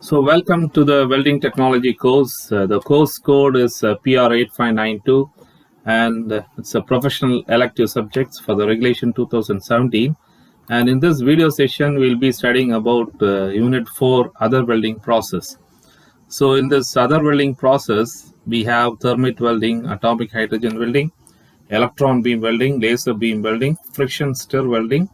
So, welcome to the welding technology course. The course code is PR8592 and it's a professional elective subjects for the regulation 2017. And in this video session, we'll be studying about Unit 4 other welding process. So, in this other welding process, we have thermite welding, atomic hydrogen welding, electron beam welding, laser beam welding, friction stir welding,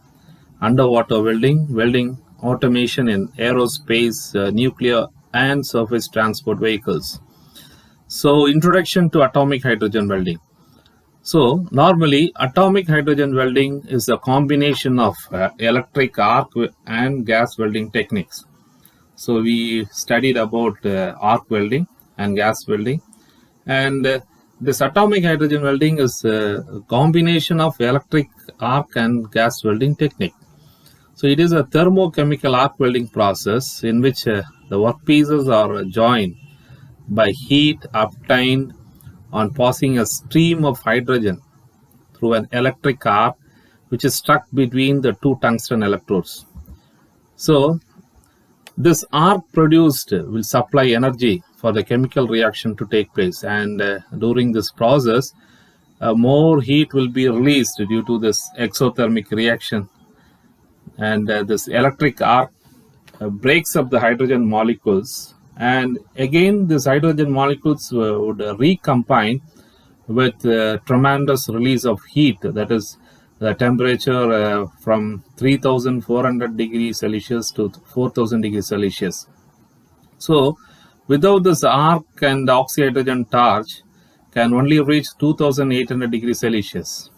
underwater welding, welding automation in aerospace, nuclear, and surface transport vehicles. So, introduction to atomic hydrogen welding. So, normally, atomic hydrogen welding is a combination of electric arc and gas welding techniques. So, we studied about arc welding and gas welding, and this atomic hydrogen welding is a combination of electric arc and gas welding technique. So it is a thermochemical arc welding process in which the workpieces are joined by heat obtained on passing a stream of hydrogen through an electric arc which is stuck between the two tungsten electrodes. So this arc produced will supply energy for the chemical reaction to take place, and during this process more heat will be released due to this exothermic reaction, and this electric arc breaks up the hydrogen molecules, and again these hydrogen molecules would recombine with tremendous release of heat, that is the temperature from 3400 degrees Celsius to 4000 degrees Celsius. So without this arc, and the oxyhydrogen torch can only reach 2800 degrees Celsius,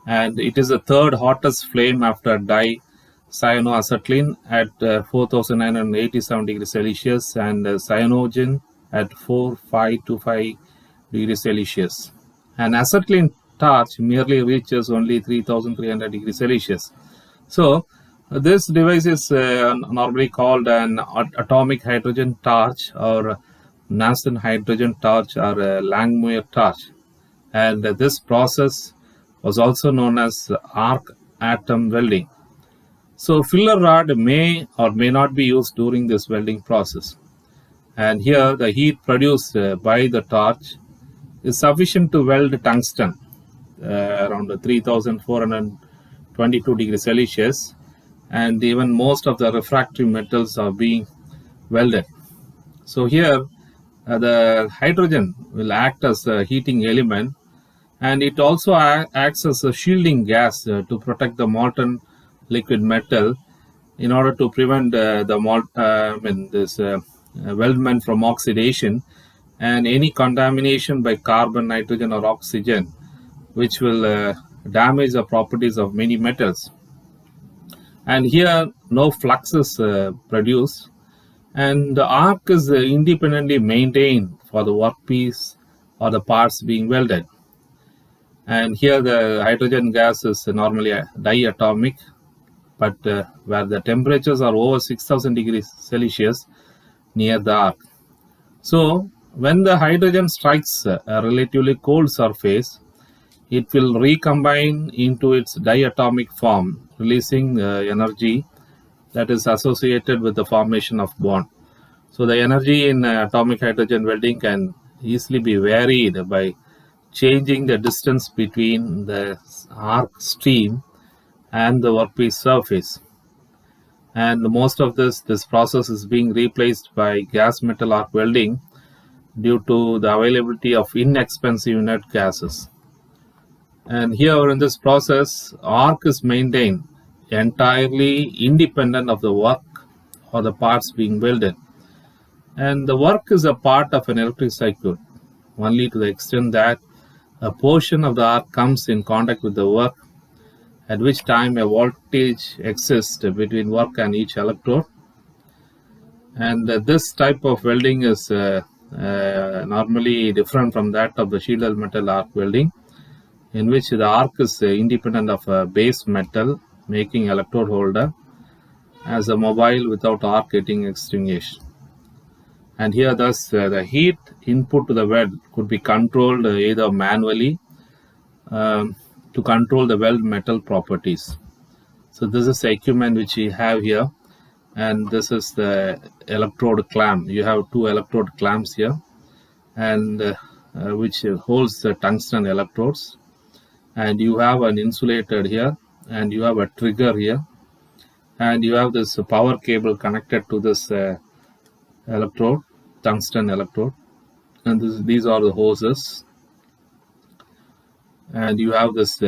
and it is the third hottest flame after dicyanoacetylene at 4987 degrees Celsius and cyanogen at 4525 degrees Celsius. And acetylene torch merely reaches only 3300 degrees Celsius. So this device is normally called an atomic hydrogen torch, or Nansen hydrogen torch, or Langmuir torch, and this process was also known as arc atom welding. So filler rod may or may not be used during this welding process, and here the heat produced by the torch is sufficient to weld tungsten around 3422 degrees Celsius, and even most of the refractory metals are being welded. So here the hydrogen will act as a heating element, and it also acts as a shielding gas to protect the molten liquid metal in order to prevent weldment from oxidation and any contamination by carbon, nitrogen, or oxygen, which will damage the properties of many metals. And here no flux is produced, and the arc is independently maintained for the workpiece or the parts being welded. And here the hydrogen gas is normally diatomic, but where the temperatures are over 6000 degrees Celsius near the arc. So when the hydrogen strikes a relatively cold surface, it will recombine into its diatomic form, releasing the energy that is associated with the formation of bond. So the energy in atomic hydrogen welding can easily be varied by changing the distance between the arc stream and the workpiece surface. And most of this process is being replaced by gas metal arc welding due to the availability of inexpensive inert gases. And here in this process, arc is maintained entirely independent of the work or the parts being welded. And the work is a part of an electric circuit only to the extent that a portion of the arc comes in contact with the work, at which time a voltage exists between work and each electrode. And this type of welding is normally different from that of the shielded metal arc welding, in which the arc is independent of a base metal, making electrode holder as a mobile without arc getting extinguished. And here thus the heat input to the weld could be controlled either manually to control the weld metal properties. So this is the equipment which we have here, and this is the electrode clamp. You have two electrode clamps here, and which holds the tungsten electrodes, and you have an insulator here, and you have a trigger here, and you have this power cable connected to this electrode, tungsten electrode, and these are the hoses, and you have this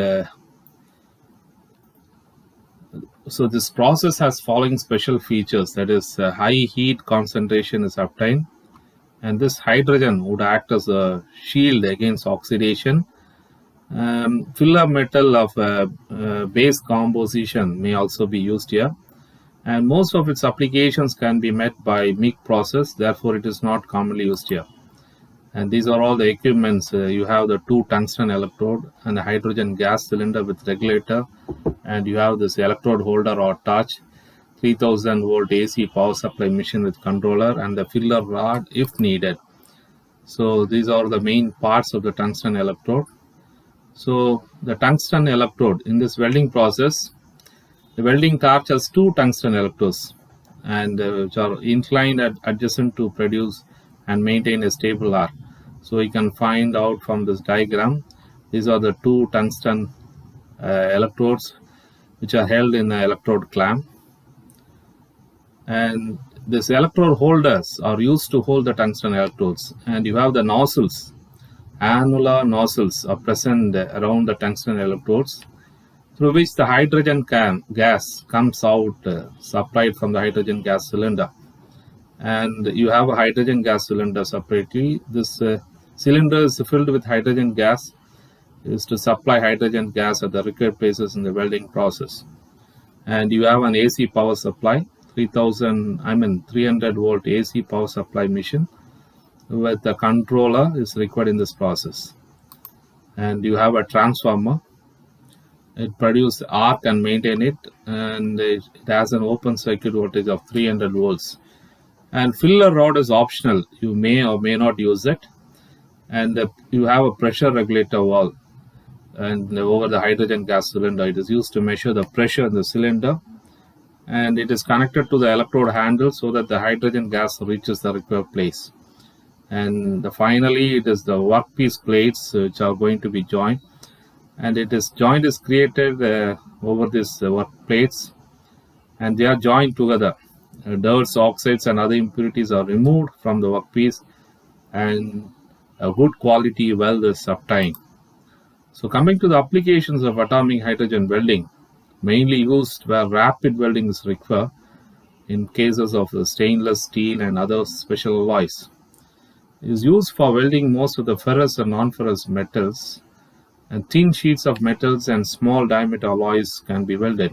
so this process has following special features, that is high heat concentration is obtained, and this hydrogen would act as a shield against oxidation. Filler metal of base composition may also be used here, and most of its applications can be met by MIG process, therefore it is not commonly used here. And these are all the equipments. You have the two tungsten electrode and the hydrogen gas cylinder with regulator, and you have this electrode holder or torch, 3000 volt AC power supply machine with controller, and the filler rod if needed. So these are the main parts of the tungsten electrode. So the tungsten electrode in this welding process, the welding torch has two tungsten electrodes, and which are inclined adjacent to produce and maintain a stable arc. So you can find out from this diagram, these are the two tungsten electrodes which are held in the electrode clamp, and these electrode holders are used to hold the tungsten electrodes, and you have the nozzles. Annular nozzles are present around the tungsten electrodes, through which the hydrogen gas comes out, supplied from the hydrogen gas cylinder. And you have a hydrogen gas cylinder separately. This cylinder is filled with hydrogen gas, is to supply hydrogen gas at the required places in the welding process. And you have an AC power supply, 300 volt AC power supply machine with the controller is required in this process. And you have a transformer. It produces arc and maintain it, and it has an open circuit voltage of 300 volts. And filler rod is optional. You may or may not use it. And you have a pressure regulator valve, and over the hydrogen gas cylinder, it is used to measure the pressure in the cylinder, and it is connected to the electrode handle so that the hydrogen gas reaches the required place. And finally, it is the workpiece plates which are going to be joined, and joint is created over this work plates, and they are joined together. Dirts, oxides, and other impurities are removed from the workpiece, and a good quality weld is obtained. So coming to the applications of atomic hydrogen welding, mainly used where rapid welding is required in cases of the stainless steel and other special alloys. It is used for welding most of the ferrous and non-ferrous metals, and thin sheets of metals and small diameter alloys can be welded.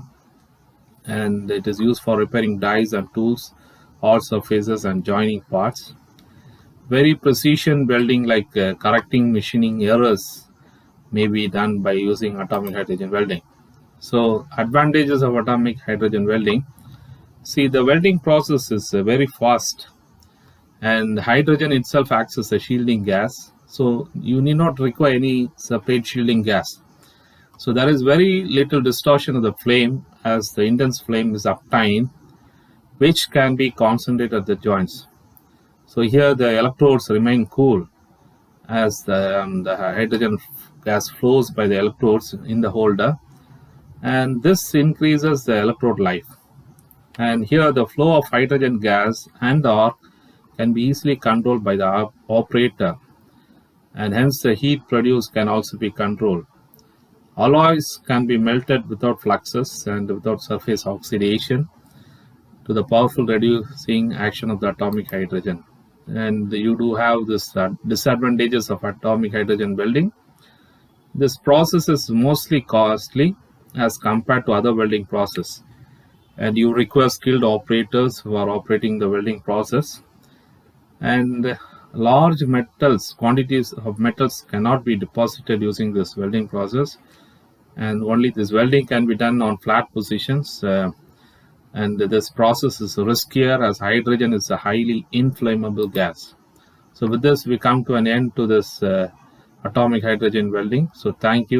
And it is used for repairing dies and tools, hard surfaces, and joining parts. Very precision welding like correcting machining errors may be done by using atomic hydrogen welding. So advantages of atomic hydrogen welding. See, the welding process is very fast, and hydrogen itself acts as a shielding gas. So you need not require any separate shielding gas. So there is very little distortion of the flame as the intense flame is obtained, which can be concentrated at the joints. So here the electrodes remain cool as the hydrogen gas flows by the electrodes in the holder, and this increases the electrode life. And here the flow of hydrogen gas and the arc can be easily controlled by the operator, and hence the heat produced can also be controlled. Alloys can be melted without fluxes and without surface oxidation to the powerful reducing action of the atomic hydrogen. And you do have this disadvantages of atomic hydrogen welding. This process is mostly costly as compared to other welding process, and you require skilled operators who are operating the welding process. And large quantities of metals cannot be deposited using this welding process, and only this welding can be done on flat positions, and this process is riskier as hydrogen is a highly inflammable gas. So with this we come to an end to this atomic hydrogen welding. So thank you.